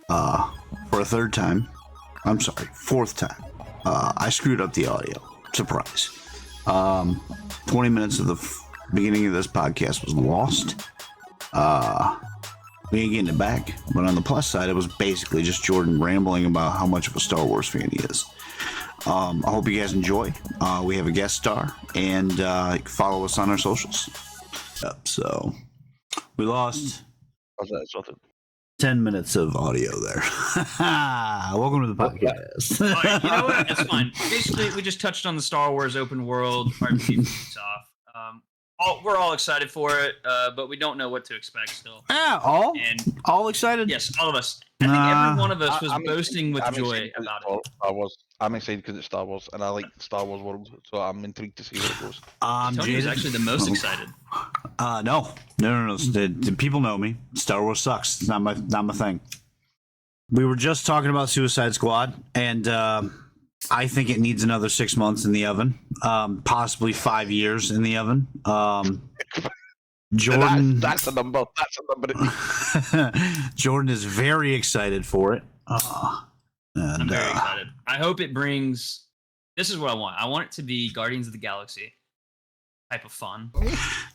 for a third time. I'm sorry, fourth time. I screwed up the audio. Surprise. 20 minutes of the beginning of this podcast was lost. We ain't getting it back. But on the plus side, it was basically just Jordan rambling about how much of a Star Wars fan he is. I hope you guys enjoy. We have a guest star, and follow us on our socials. Yep, so we lost 10 minutes of audio there. Welcome to the podcast. All right, you know what? That's fine. Basically, we just touched on the Star Wars open world RPG kicks off. We're all excited for it, but we don't know what to expect still. Yeah, all excited? Yes, all of us. I think every one of us was boasting with joy about it. Star Wars. I'm excited because it's Star Wars, and I like the Star Wars world, so I'm intrigued to see where it goes. Tony was actually the most excited. No. The people know me. Star Wars sucks. It's not my thing. We were just talking about Suicide Squad, and I think it needs another 6 months in the oven, possibly 5 years in the oven. Jordan, that's a number. That's a number. Jordan is very excited for it. I'm very excited. I hope it brings. This is what I want. I want it to be Guardians of the Galaxy type of fun.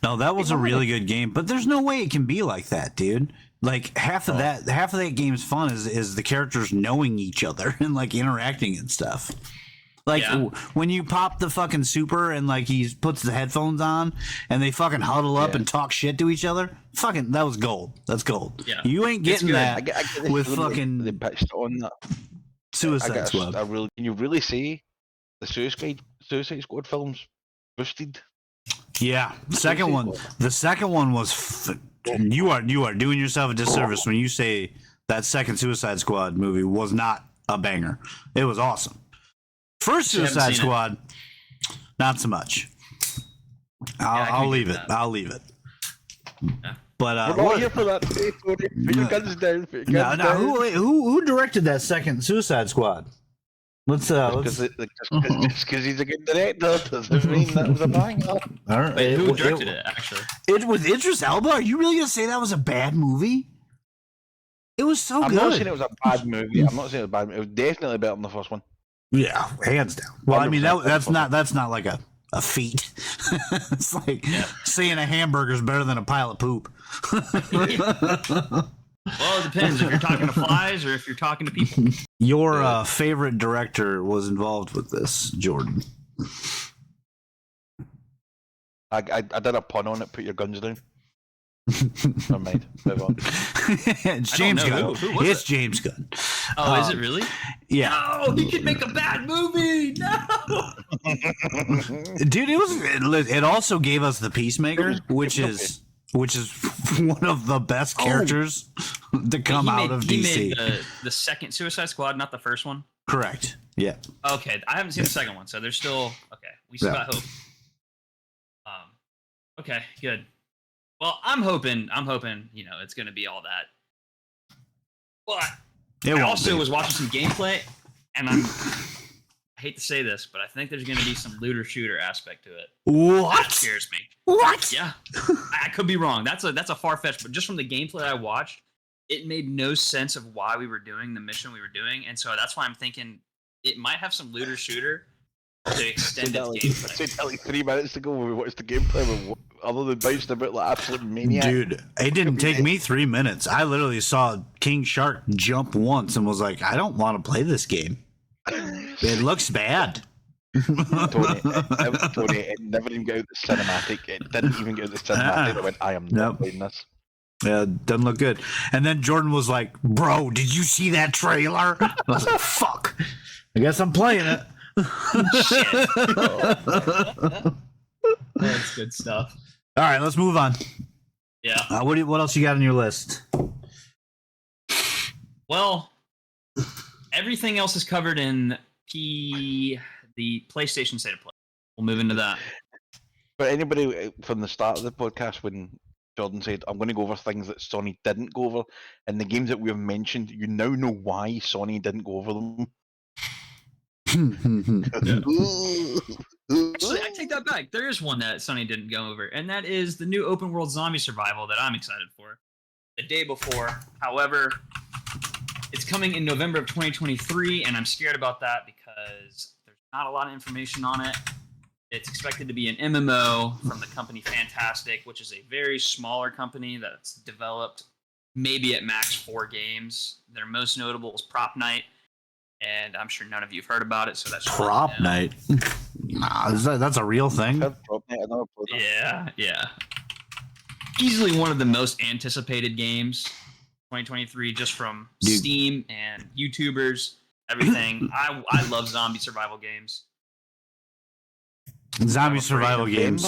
No, that was a really good game, but there's no way it can be like that, dude. Like half of that game's fun is the characters knowing each other and like interacting and stuff. Like when you pop the fucking super and like he puts the headphones on and they fucking huddle up and talk shit to each other. Fucking that was gold. That's gold. Yeah. You ain't getting that I with fucking they pitched on that. Suicide Squad. Can you really say the Suicide Squad films boosted? Yeah, the second one was. You are doing yourself a disservice when you say that second Suicide Squad movie was not a banger. It was awesome. First Suicide Squad, not so much. I'll leave it. I'll leave it. Yeah. But we're not here for that. Put your guns down. Who directed that second Suicide Squad? Let's just because he's a good director doesn't mean that was a banger. All right. Wait, who directed it? Actually, it was Idris Elba. Are you really gonna say that was a bad movie? It was so good. I'm not saying it was a bad movie. I'm not saying it was bad. It was definitely better than the first one. Yeah, hands down. Well, I mean that's not like a feat. It's like saying a hamburger's better than a pile of poop. Well, it depends if you're talking to flies or if you're talking to people. Your favorite director was involved with this, Jordan. I did a pun on it. Put your guns down. Never mind. Move on. It's James Gunn. It's James Gunn. Oh, is it really? Yeah. No, he could make a bad movie. No. Dude, it also gave us the Peacemaker, which is one of the best characters to come out of DC. He made the second Suicide Squad, not the first one? Correct. Yeah. Okay, I haven't seen the second one, so there's still... Okay, we still got hope. Okay, good. Well, I'm hoping, it's going to be all that. But I also was watching some gameplay, and I hate to say this, but I think there's going to be some looter shooter aspect to it. What? That scares me. What? Yeah. I could be wrong. That's a far-fetched, but just from the gameplay I watched, it made no sense of why we were doing the mission we were doing, and so that's why I'm thinking it might have some looter shooter to extend its gameplay. I said that like 3 minutes ago when we watched the gameplay, other than bouncing about like absolute maniac. Dude, it didn't take me 3 minutes. I literally saw King Shark jump once and was like, I don't want to play this game. It looks bad. Tony, it never even got out the cinematic. It didn't even get out the cinematic. I went, I am not playing this. Yeah, doesn't look good. And then Jordan was like, bro, did you see that trailer? I was like, fuck. I guess I'm playing it. Shit. That's good stuff. All right, let's move on. Yeah. What else you got on your list? Well, everything else is covered in the PlayStation State of Play. We'll move into that. But anybody from the start of the podcast, when Jordan said, I'm going to go over things that Sony didn't go over, and the games that we have mentioned, you now know why Sony didn't go over them. Actually, I take that back. There is one that Sony didn't go over, and that is the new open world zombie survival that I'm excited for. The day before, however, It's coming in November of 2023, and I'm scared about that because there's not a lot of information on it. It's expected to be an MMO from the company Fantastic, which is a very smaller company that's developed maybe at max 4 games. Their most notable is Prop Night, and I'm sure none of you have heard about it, so that's Prop Night. Nah, that's a real thing. Yeah. Easily one of the most anticipated games 2023, just from Steam and YouTubers, everything. I love zombie survival games. Zombie survival games.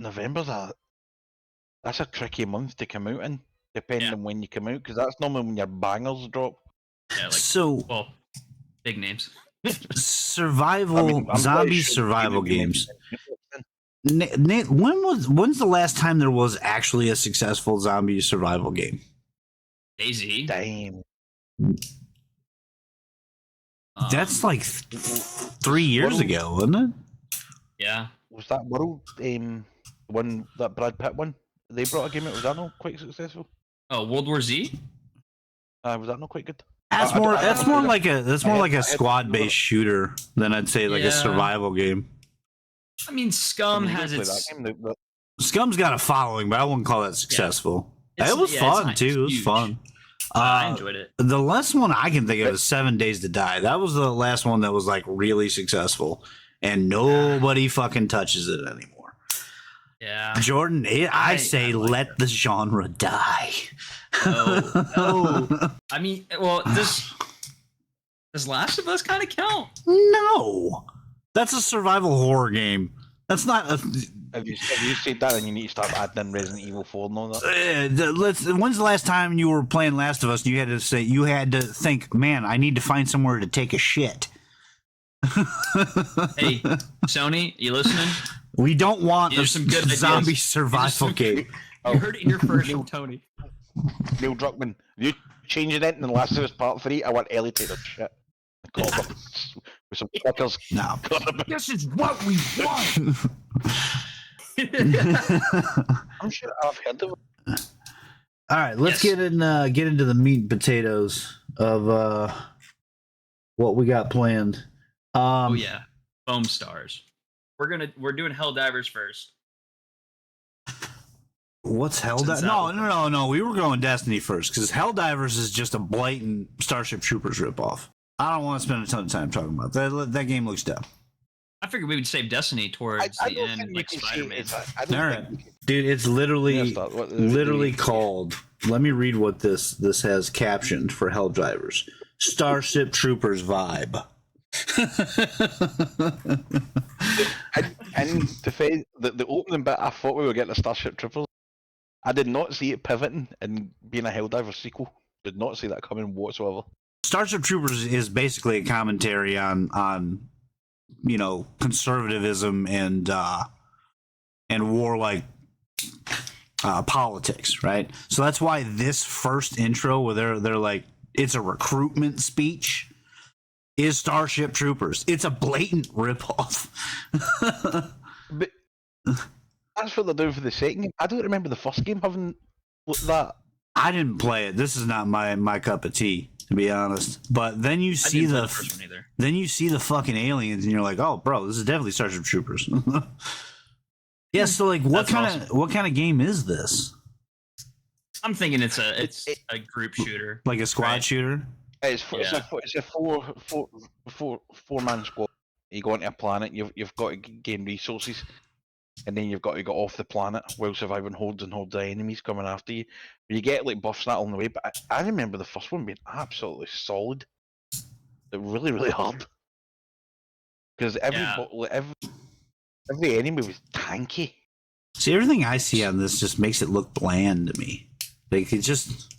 November's that's a tricky month to come out in, depending on when you come out, because that's normally when your bangers drop. Yeah, big names. Survival, zombie survival games. Nate, when's the last time there was actually a successful zombie survival game? DayZ. Damn. That's like 3 years ago, wasn't it? Yeah. Was that World one, that Brad Pitt one? They brought a game out. Was that not quite successful? Oh, World War Z. Was that not quite good? That's more like a squad-based shooter than I'd say like a survival game. I mean, Scum has its. Scum's got a following, but I wouldn't call that successful. It was fun too. It was fun. I enjoyed it. The last one I can think of is 7 Days to Die. That was the last one that was like really successful, and nobody fucking touches it anymore. Yeah, Jordan, I say let the genre die. Oh. I mean, well, does Last of Us kind of count? No, that's a survival horror game. That's not a. Have you said that, and you need to start adding in Resident Evil 4 and all that? When's the last time you were playing Last of Us? And you had to think, man, I need to find somewhere to take a shit. Hey, Sony, you listening? We don't want some good zombie ideas. survival game. You heard it here first from Tony. Neil Druckmann, you changing it in The Last of Us Part 3? I want Ellie to take a shit. With some clickers. No. This is what we want. I'm sure I've heard of it. All right, let's get into the meat and potatoes of what we got planned. Oh yeah, Foam Stars. We're doing Helldivers first. What's Helldivers? No. We were going Destiny first because Helldivers is just a blatant Starship Troopers ripoff. I don't want to spend a ton of time talking about that. That game looks dumb. I figured we would save Destiny towards the end, like Spider-Man. All right, dude, it's literally called. Let me read what this has captioned for Helldivers: Starship Troopers vibe. And the opening bit, I thought we were getting a Starship Troopers. I did not see it pivoting and being a Helldivers sequel. Did not see that coming whatsoever. Starship Troopers is basically a commentary on conservatism and warlike politics, right? So that's why this first intro where they're like, it's a recruitment speech, is Starship Troopers. It's a blatant ripoff. But that's what they're doing for the second game. I don't remember the first game having that. I didn't play it. This is not my cup of tea, to be honest. But then you see the fucking aliens, and you're like, oh, bro, this is definitely Starship Troopers. Yeah. So like, what kind of game is this? I'm thinking it's a group shooter, like a squad shooter. It's a four-man squad. You go onto a planet. You've got to gain resources, and then you've got to get off the planet while surviving hordes and hordes of enemies coming after you. You get like buffs that along the way, but I remember the first one being absolutely solid. It really, really hard. Because every enemy was tanky. See, everything I see on this just makes it look bland to me. Like it just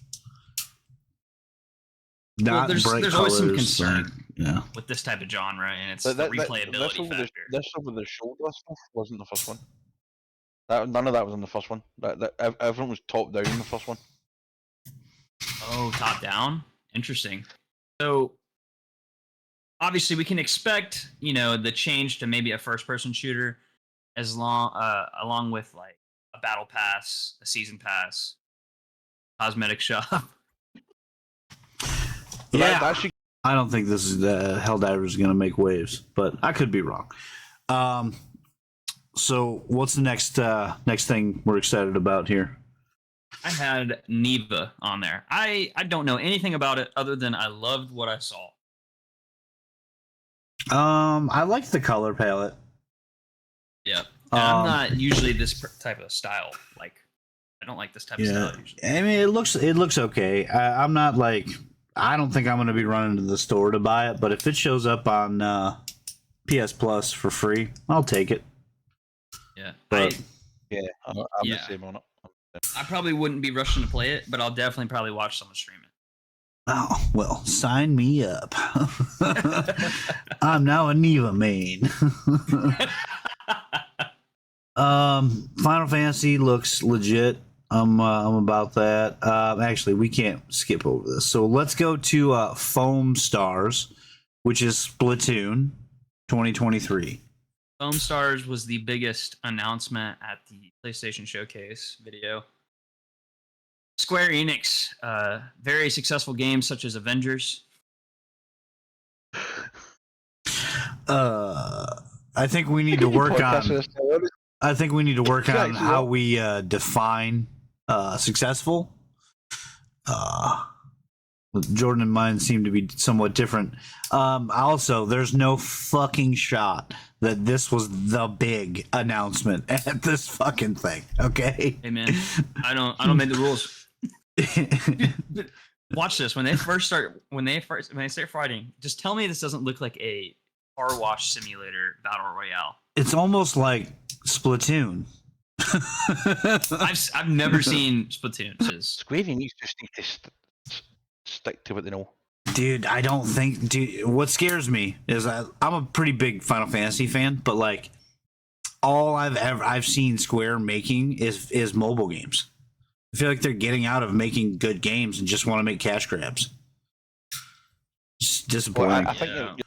not there's bright always some colors, concern like, with this type of genre, and it's the replayability factor. This over the shoulder stuff wasn't the first one. None of that was in the first one. Everyone was top down in the first one. Oh, top down. Interesting. So obviously, we can expect the change to maybe a first-person shooter, along with like a battle pass, a season pass, cosmetic shop. Yeah. That should... I don't think this is Helldivers is going to make waves, but I could be wrong. So what's the next thing we're excited about here? I had Neva on there. I don't know anything about it other than I loved what I saw. I like the color palette. Yeah. I'm not usually this type of style. Like, I don't like this type of style usually. I mean, it looks okay. I'm not like, I don't think I'm going to be running to the store to buy it, but if it shows up on PS Plus for free, I'll take it. Yeah. But I'm the same on it. I probably wouldn't be rushing to play it, but I'll definitely probably watch someone stream it. Oh, well, sign me up. I'm now a Neva main. Final Fantasy looks legit. I'm about that. Actually, we can't skip over this. So let's go to Foam Stars, which is Splatoon 2023. Foam Stars was the biggest announcement at the PlayStation Showcase video. Square Enix, very successful games such as Avengers. I think we need to work on. I think we need to work on how we define successful. Jordan and mine seem to be somewhat different. Also, there's no fucking shot that this was the big announcement at this fucking thing. Okay. Hey man, I don't make the rules. Watch this. When they start fighting, just tell me this doesn't look like a car wash simulator battle royale. It's almost like Splatoon. I've never seen Splatoon. Square Enix just need to stick to what they know. Dude, I don't think. Dude, what scares me is I'm a pretty big Final Fantasy fan, but like all I've seen Square making is mobile games. I feel like they're getting out of making good games and just want to make cash grabs. It's disappointing. Well, I think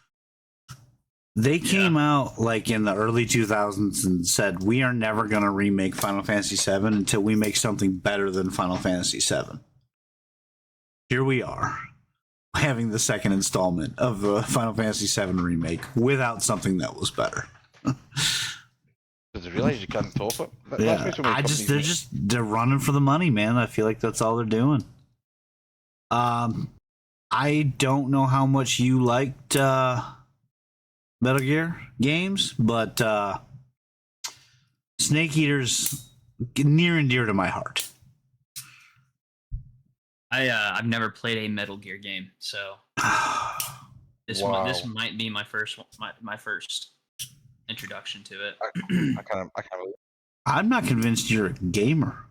they came out like in the early 2000s and said, we are never going to remake Final Fantasy VII until we make something better than Final Fantasy VII. Here we are, having the second installment of the Final Fantasy VII remake without something that was better. Because they realize you can't top it. They're running for the money, man. I feel like that's all they're doing. I don't know how much you liked Metal Gear games, but Snake Eater's near and dear to my heart. I've never played a Metal Gear game, so this might be my first introduction to it. I kind of. I'm not convinced you're a gamer.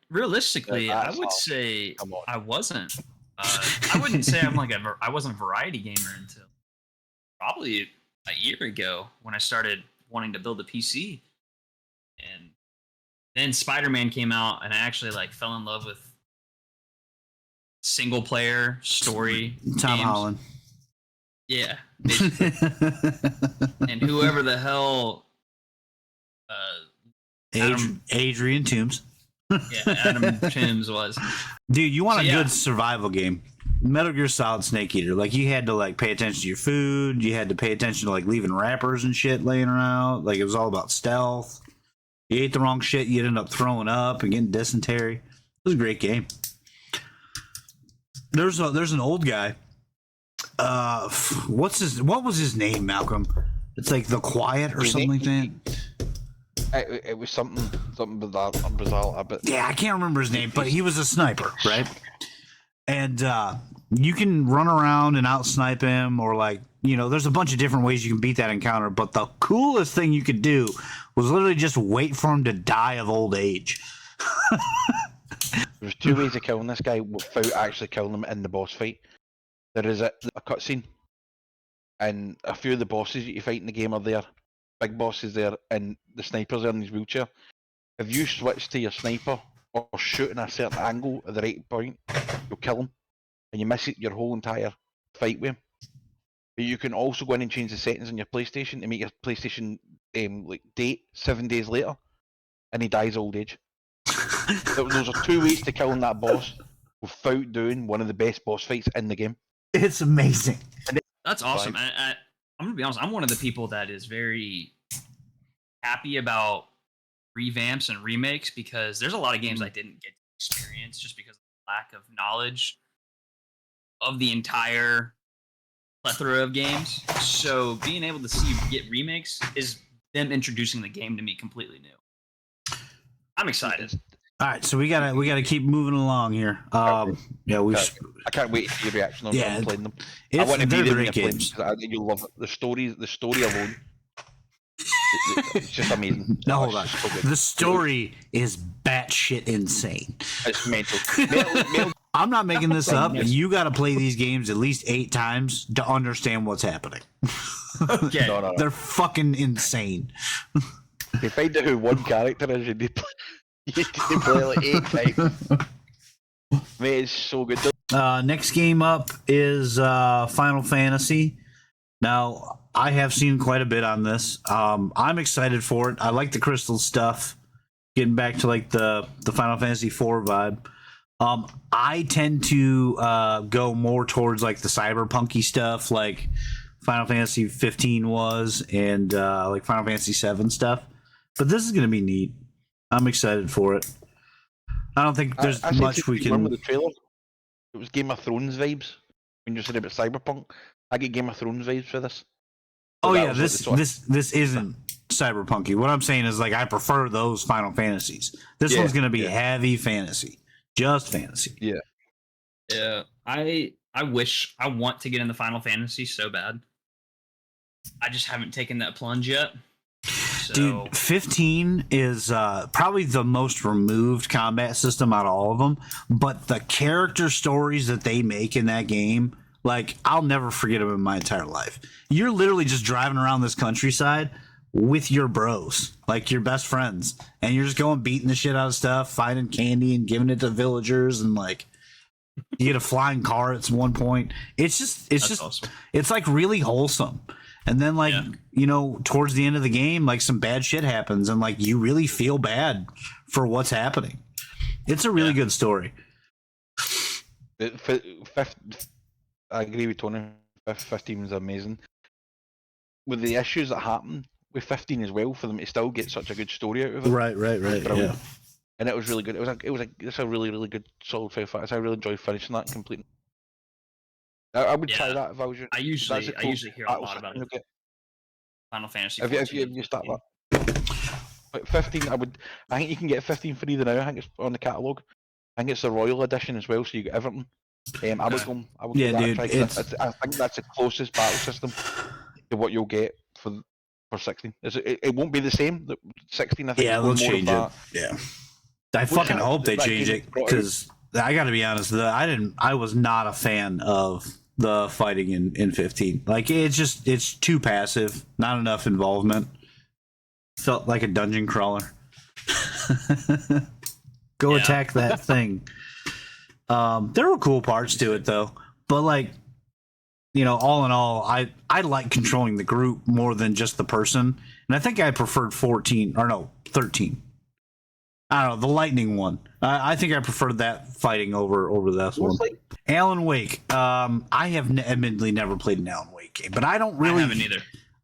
Realistically, I would say I wasn't. I wouldn't say I wasn't a variety gamer until probably a year ago when I started wanting to build a PC, and then Spider-Man came out, and I actually fell in love with single player story. Tom games. Holland. Yeah, basically. And whoever the hell Adrian Toomes. Yeah, Adam Toomes was. Dude, you want a good survival game. Metal Gear Solid Snake Eater. Like, you had to pay attention to your food. You had to pay attention to leaving wrappers and shit laying around. It was all about stealth. You ate the wrong shit, you'd end up throwing up and getting dysentery. It was a great game. There's an old guy. What was his name, Malcolm? It's like The Quiet or something like that. It was something bizarre. Yeah, I can't remember his name, but he was a sniper, right? And you can run around and out snipe him, or there's a bunch of different ways you can beat that encounter. But the coolest thing you could do was literally just wait for him to die of old age. There's two ways of killing this guy without actually killing him in the boss fight. There is a cutscene, and a few of the bosses that you fight in the game are there. Big bosses there, and the sniper's there in his wheelchair. If you switch to your sniper or shoot in a certain angle at the right point, you'll kill him, and you miss your whole entire fight with him. But you can also go in and change the settings on your PlayStation to make your PlayStation date 7 days later, and he dies old age. Those are two ways to killing that boss without doing one of the best boss fights in the game. It's amazing. That's awesome. I'm gonna be honest. I'm one of the people that is very happy about revamps and remakes because there's a lot of games I didn't get to experience just because of the lack of knowledge of the entire plethora of games. So being able to see get remakes is them introducing the game to me completely new. I'm excited. All right, so we gotta keep moving along here. Yeah, I can't wait to see your reaction on playing them. I It's, want to be they're there great when you're games. playing because you'll love it. The story alone. It's just amazing. No, hold on. So good. The story is batshit insane. It's mental. I'm not making this up. You got to play these games at least 8 times to understand what's happening. Okay. No. They're fucking insane. To find out who one character is, you need to play like 8 times. Mate, it's so good. Next game up is Final Fantasy. Now, I have seen quite a bit on this. I'm excited for it. I like the crystal stuff. Getting back to like the Final Fantasy IV vibe. I tend to go more towards like the cyberpunky stuff, like Final Fantasy 15 was, and like Final Fantasy 7 stuff. But this is going to be neat. I'm excited for it. I don't think there's much we can. Remember the trailer? It was Game of Thrones vibes. When you said about cyberpunk, I get Game of Thrones vibes for this. So yeah, this isn't cyberpunky. What I'm saying is like I prefer those Final Fantasies. This one's going to be heavy fantasy, just fantasy. Yeah. I want to get into Final Fantasy so bad. I just haven't taken that plunge yet. So... Dude, 15 is probably the most removed combat system out of all of them, but the character stories that they make in that game, like, I'll never forget them in my entire life. You're literally just driving around this countryside with your bros, like your best friends, and you're just going beating the shit out of stuff, finding candy and giving it to villagers, and like you get a flying car at one point. It's just awesome. It's like really wholesome. And then like, you know, towards the end of the game, like some bad shit happens and like you really feel bad for what's happening. It's a really good story. I agree with Tony. 15 was amazing. With the issues that happen with 15 as well, for them to still get such a good story out of it. Right. Yeah. And it was really good. It's a really, really good solid Final Fantasy. I really enjoyed finishing that completely. I would try that if I was you. I usually hear a lot about it. Final Fantasy. If you start that. But 15, I think you can get 15 for either now. I think it's on the catalogue. I think it's the Royal Edition as well, so you get everything. I would go that. I think that's the closest battle system to what you'll get for 16. It won't be the same. 16, I think. Yeah, they'll change it. Yeah. I fucking hope they change it because I got to be honest. I was not a fan of the fighting in 15. Like it's too passive, not enough involvement. Felt like a dungeon crawler. Go attack that thing. There were cool parts to it though, but like, you know, all in all, I like controlling the group more than just the person, and I think I preferred 13. I don't know, the lightning one. I think I preferred that fighting over this one. Alan Wake. I have admittedly never played an Alan Wake game, but I haven't either.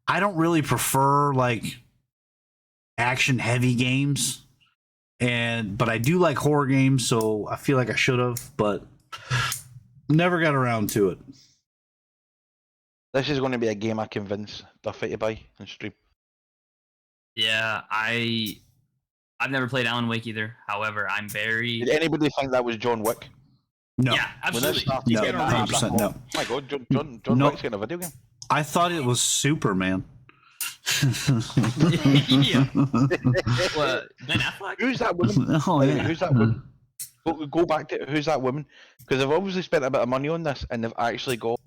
I don't really prefer like action heavy games, but I do like horror games, so I feel like I should have, but never got around to it. This is going to be a game I convince Duffy to buy and stream. Yeah, I've never played Alan Wake either. However, I'm very... Did anybody think that was John Wick? No. Yeah, absolutely. No, 100% no. Oh my god, John Wick's getting a video game. I thought it was Superman. Yeah. What, Ben Affleck? Who's that woman? Oh, yeah. Who's that woman? Go back to who's that woman? Because they've obviously spent a bit of money on this, and they've actually got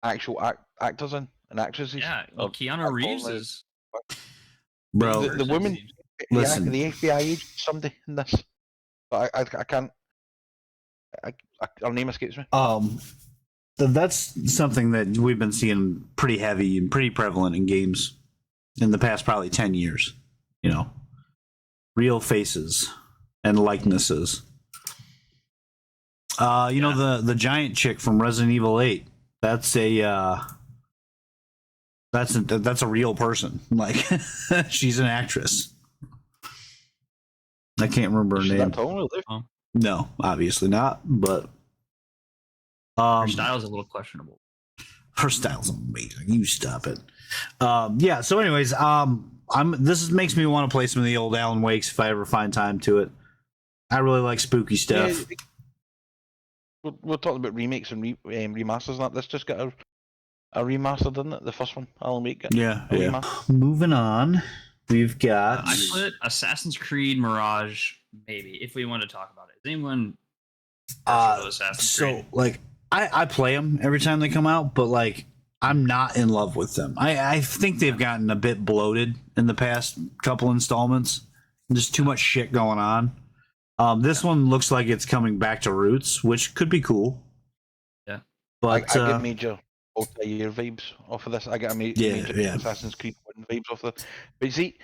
actual actors in and actresses. Yeah, well, Keanu Reeves is... Bro, the woman... Listen. The FBI agent, somebody in this. But I can't. Our name escapes me. That's something that we've been seeing pretty heavy and pretty prevalent in games in the past probably 10 years. You know, real faces and likenesses. You know the giant chick from Resident Evil 8. That's a real person. Like she's an actress. I can't remember her name. No, obviously not. But her style's a little questionable. Her style's amazing. You stop it. Yeah. So, anyways, this makes me want to play some of the old Alan Wakes if I ever find time to it. I really like spooky stuff. Yeah, we're talking about remakes and remasters and that. This just got a remaster, didn't it? The first one, Alan Wake. Yeah. Moving on, we've got. I put Assassin's Creed Mirage, maybe, if we want to talk about it. Is anyone? Assassin's Creed? Like, I play them every time they come out, but like, I'm not in love with them. I think they've gotten a bit bloated in the past couple installments. There's too much shit going on. This one looks like it's coming back to roots, which could be cool. Yeah, but I get major multi-year vibes off of this. I get major Assassin's Creed 1 vibes off of it. But you see,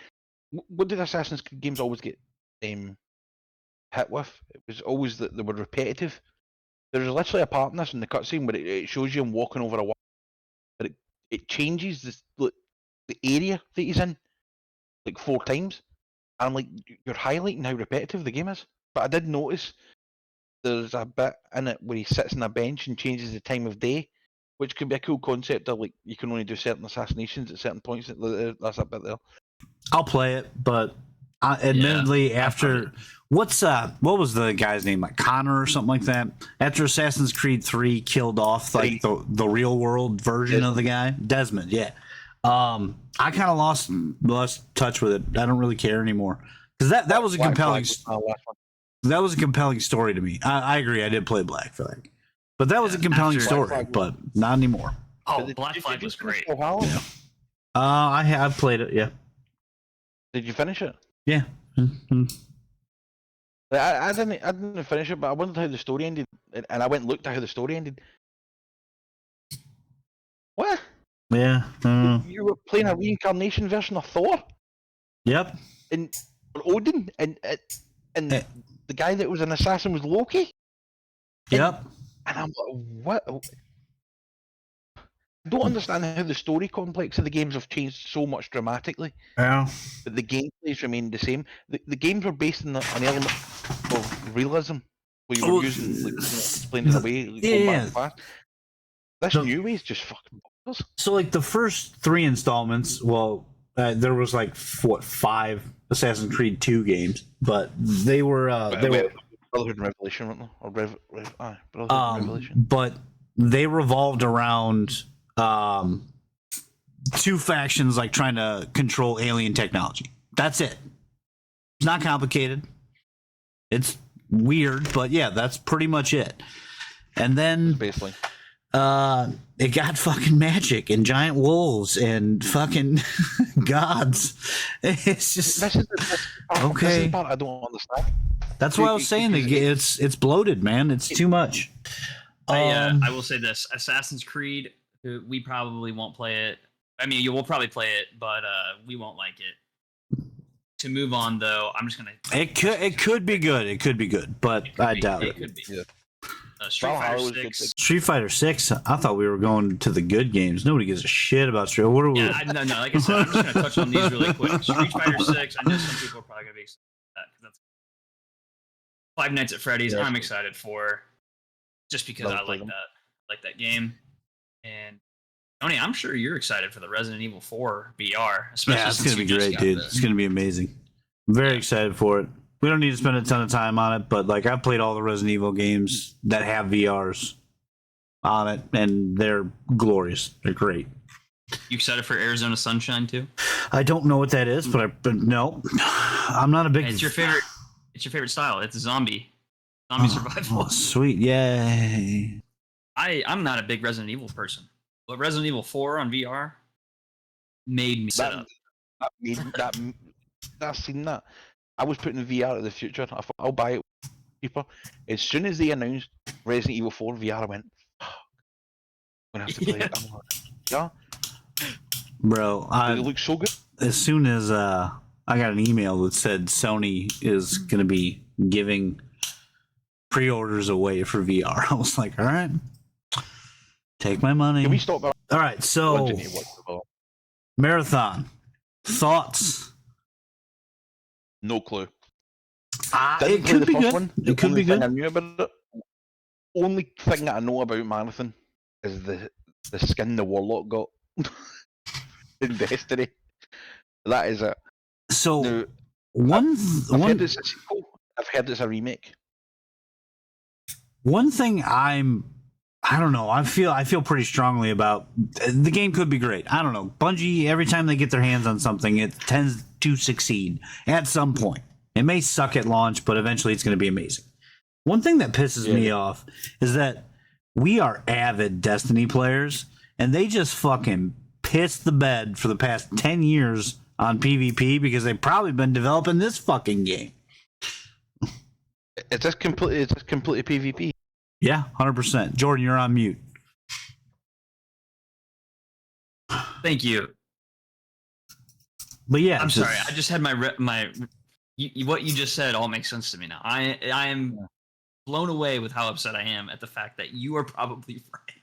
what did Assassin's Creed games always get hit with? It was always that they were repetitive. There's literally a part in this in the cutscene where it shows you him walking over a wall, but it changes the area that he's in like 4 times. And I'm like, you're highlighting how repetitive the game is. But I did notice there's a bit in it where he sits on a bench and changes the time of day, which could be a cool concept of like you can only do certain assassinations at certain points. That's a bit there. I'll play it, but admittedly, after what was the guy's name, like Connor or something like that? After Assassin's Creed 3 killed off like the real world version of the guy, Desmond. Yeah, I kind of lost touch with it. I don't really care anymore because that was a compelling. That was a compelling story to me. I agree. I did play Black Flag, but that was a compelling story. But not anymore. Oh, Black Flag was great. Yeah. I've played it. Yeah. Did you finish it? Yeah. Mm-hmm. I didn't finish it, but I wondered how the story ended, and I went and looked at how the story ended. What? Yeah. You were playing a reincarnation version of Thor? Yep. And Odin, and the guy that was an assassin was Loki? Yep. And I'm like, what? I don't understand how the story complex of the games have changed so much dramatically. Yeah. But the gameplays remained the same. The games were based on an element of realism, where you were using, explained in a way, going back and past. This new way is just fucking bonkers. So, like, the first 3 installments, there was like 5 Assassin's Creed 2 games, but they were Brotherhood and Revelation, weren't they? Or Brotherhood and Revelation. But they revolved around 2 factions like trying to control alien technology. That's it. It's not complicated. It's weird, but yeah, that's pretty much it. And then basically, it got fucking magic and giant wolves and fucking gods. It's just okay. This is the part I don't understand. That's why I was saying it's bloated, man. It's too much. I will say this: Assassin's Creed, we probably won't play it. I mean, you will probably play it, but we won't like it. To move on, though, I'm just gonna. It could be good. It could be good, but I doubt it. It could be. Yeah. Street Fighter 6. I thought we were going to the good games. Nobody gives a shit about Street. What are we? No. Like I said, I'm just gonna touch on these really quick. Street Fighter 6. I know some people are probably gonna be excited about that. That's Five Nights at Freddy's. I'm excited for, just because I like that game. And Tony, I'm sure you're excited for the Resident Evil 4 VR. Especially it's gonna be great, dude. It's gonna be amazing. I'm very excited for it. We don't need to spend a ton of time on it, but like I've played all the Resident Evil games that have VRs on it, and they're glorious. They're great. You excited for Arizona Sunshine too? I don't know what that is, but no, I'm not a big. It's your favorite. It's your favorite style. It's zombie survival. Oh, sweet! Yay! I'm not a big Resident Evil person, but Resident Evil 4 on VR made me set up. I've seen that. I was putting VR in the future. I thought I'll buy it cheaper. As soon as they announced Resident Evil 4 VR, I went, I'm gonna have to play it. Yeah, bro, it looks so good. As soon as I got an email that said Sony is gonna be giving pre-orders away for VR. I was like, all right, take my money. Can we stop? All right, so Marathon thoughts. No clue. It could be good. It could be good. I knew about it. Only thing that I know about Marathon is the skin the Warlock got in Destiny. That is it. So now, I've heard it's a sequel. I've heard it's a remake. One thing I don't know. I feel pretty strongly about the game. Could be great. I don't know. Bungie, every time they get their hands on something, it tends to succeed at some point. It may suck at launch, but eventually it's going to be amazing. One thing that pisses me off is that we are avid Destiny players, and they just fucking pissed the bed for the past 10 years on PvP because they've probably been developing this fucking game. Is this completely PvP? Yeah, 100%. Jordan, you're on mute. Thank you. But yeah, I'm sorry. I just had what you just said all makes sense to me now. I am blown away with how upset I am at the fact that you are probably right.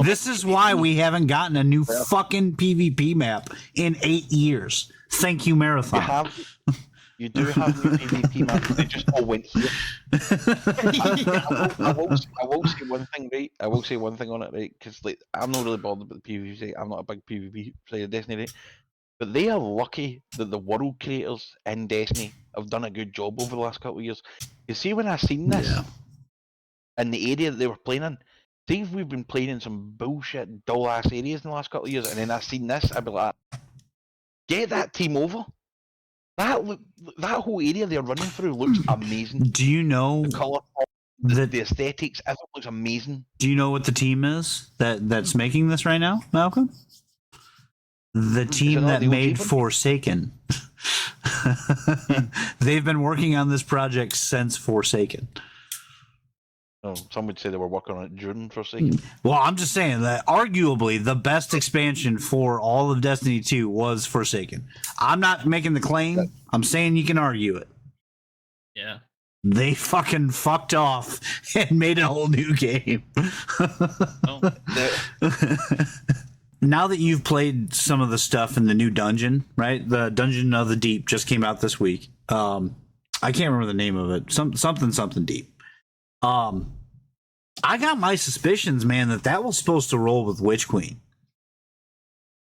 This is why we haven't gotten a new fucking PvP map in 8 years. Thank you, Marathon. You do have new PvP maps. They just all went here. I will say one thing, right? I will say one thing on it, right? Because like I'm not really bothered about the PvP. I'm not a big PvP player of Destiny, right? But they are lucky that the world creators in Destiny have done a good job over the last couple of years. You see, when I seen this in the area that they were playing in, see if we've been playing in some bullshit dull ass areas in the last couple of years, and then I seen this, I'd be like, get that team over. That whole area they're running through looks amazing. Do you know the color, the aesthetics? Everything looks amazing. Do you know what the team is that's making this right now, Malcolm? The team that made Forsaken. They've been working on this project since Forsaken. Oh, some would say they were working on it during Forsaken. Well, I'm just saying that arguably the best expansion for all of Destiny 2 was Forsaken. I'm not making the claim. I'm saying you can argue it. Yeah. They fucking fucked off and made a whole new game. Now that you've played some of the stuff in the new dungeon, right? The Dungeon of the Deep just came out this week. I can't remember the name of it. Something deep. I got my suspicions, man, that was supposed to roll with Witch Queen.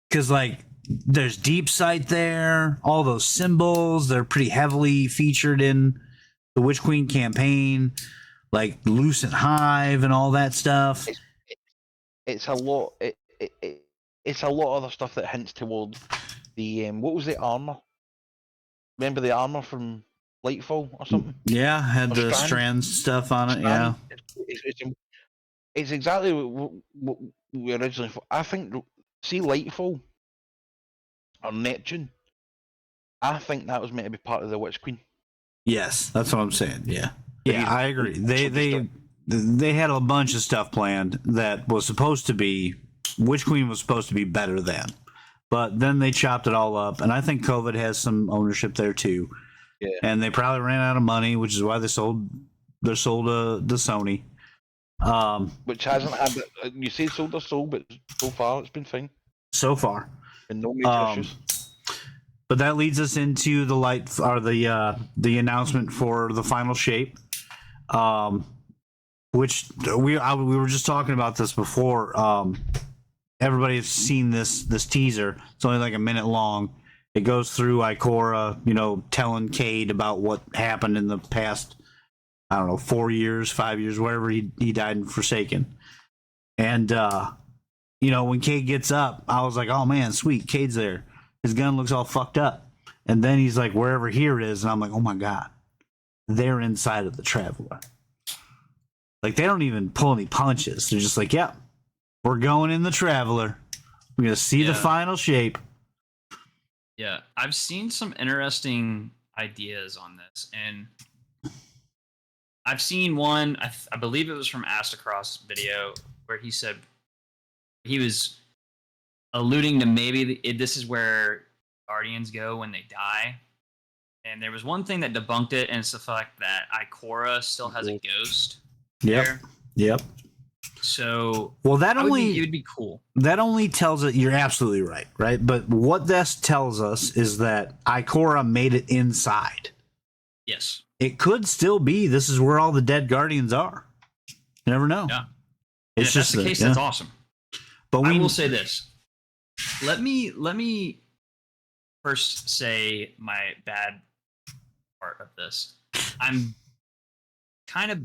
Because, like, there's Deep Sight there, all those symbols, they're pretty heavily featured in the Witch Queen campaign, like Lucent Hive and all that stuff. It's a lot. It's a lot of other stuff that hints towards the what was the armor? Remember the armor from Lightfall or something? Yeah, had the Strand stuff on it. Yeah, it's exactly what we originally. I think see Lightfall or Neptune. I think that was meant to be part of the Witch Queen. Yes, that's what I'm saying. Yeah, I agree. They had a bunch of stuff planned that was supposed to be. Witch Queen was supposed to be better than, but then they chopped it all up, and I think COVID has some ownership there too. Yeah. And they probably ran out of money, which is why they sold to Sony. Which hasn't had. You say sold their soul, but so far it's been fine. So far, and no major issues. But that leads us into the announcement for the final shape, which we were just talking about this before. Everybody's seen this teaser. It's only like a minute long. It goes through Ikora, telling Cade about what happened in the past, 4 years, 5 years, wherever he died in Forsaken. And, when Cade gets up, I was like, oh man, sweet, Cade's there. His gun looks all fucked up. And then he's like, wherever here it is. And I'm like, oh my God, they're inside of the Traveler. Like, they don't even pull any punches. They're just like, yep, we're going in the Traveler. We're going to see the final shape. Yeah, I've seen some interesting ideas on this. And I've seen one, I believe it was from Astacross' video, where he said he was alluding to maybe this is where Guardians go when they die. And there was one thing that debunked it, and it's the fact that Ikora still has a ghost Yep. there. Yep. So Well, that it only would be cool. that only tells it you're absolutely right, right? But what this tells us is that Ikora made it inside. Yes. It could still be this is where all the dead guardians are. You never know. Yeah. It's If just that's the case, that's awesome. But I will say this. Let me first say my bad part of this. I'm kind of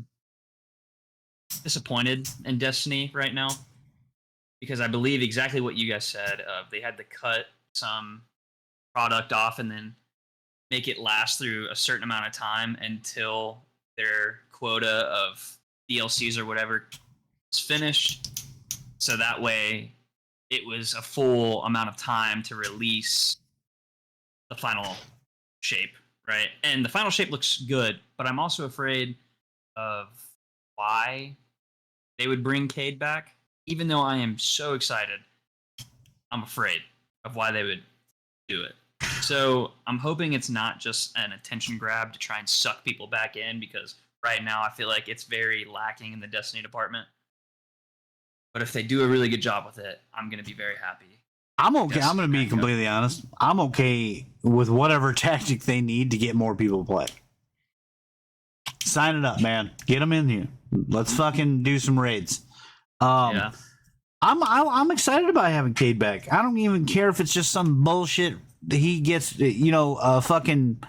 disappointed in Destiny right now because I believe exactly what you guys said. They had to cut some product off and then make it last through a certain amount of time until their quota of DLCs or whatever is finished. So that way it was a full amount of time to release the final shape, right? And the final shape looks good, but I'm also afraid of why they would bring Cade back. Even though I am so excited, I'm afraid of why they would do it. So I'm hoping it's not just an attention grab to try and suck people back in, because right now I feel like it's very lacking in the Destiny department. But if they do a really good job with it, I'm going to be very happy. I'm okay. I'm going to be completely honest. I'm okay with whatever tactic they need to get more people to play. Sign it up, man. Get them in here. Let's fucking do some raids. Yeah. I'm excited about having Cade back. I don't even care if it's just some bullshit that he gets, a fucking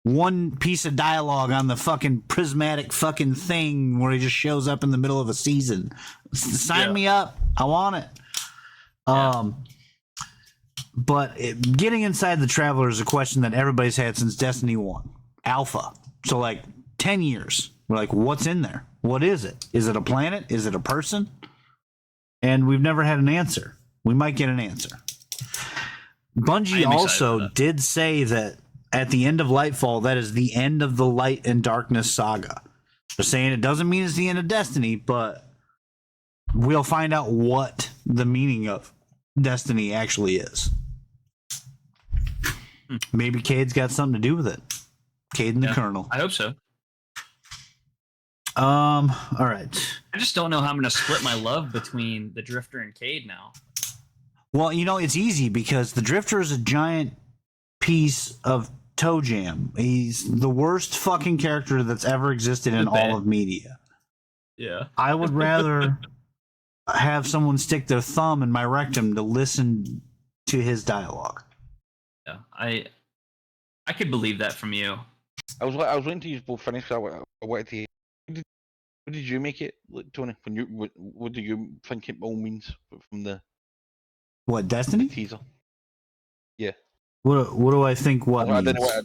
one piece of dialogue on the fucking prismatic fucking thing where he just shows up in the middle of a season. Sign me up. I want it. But getting inside the Traveler is a question that everybody's had since Destiny 1 Alpha. So, 10 years. We're like, what's in there? What is it? Is it a planet? Is it a person? And we've never had an answer. We might get an answer. Bungie also did say that at the end of Lightfall, that is the end of the Light and Darkness saga. They're saying it doesn't mean it's the end of Destiny, but we'll find out what the meaning of Destiny actually is. Maybe Cade's got something to do with it. Cade and the Colonel. I hope so. All right. I just don't know how I'm going to split my love between the Drifter and Cade now. Well, it's easy because the Drifter is a giant piece of toe jam. He's the worst fucking character that's ever existed in all of media. Yeah. I would rather have someone stick their thumb in my rectum to listen to his dialogue. Yeah, I could believe that from you. I was waiting to use both finish. I wanted to. What did you make it, Tony? What do you think it all means from the Destiny teaser? Yeah. What do I think? What I means? don't know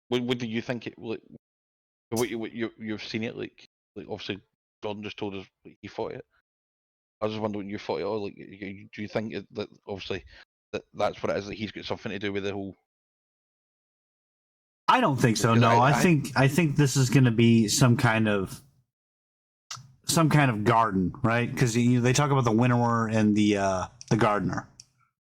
what do you think it? What you've seen it like obviously Jordan just told us he thought it. I was just wondering what you thought it. Or do you think that obviously that's what it is? That he's got something to do with the whole. I don't think so. No, I think this is going to be some kind of garden, right? Because they talk about the winnower and the gardener,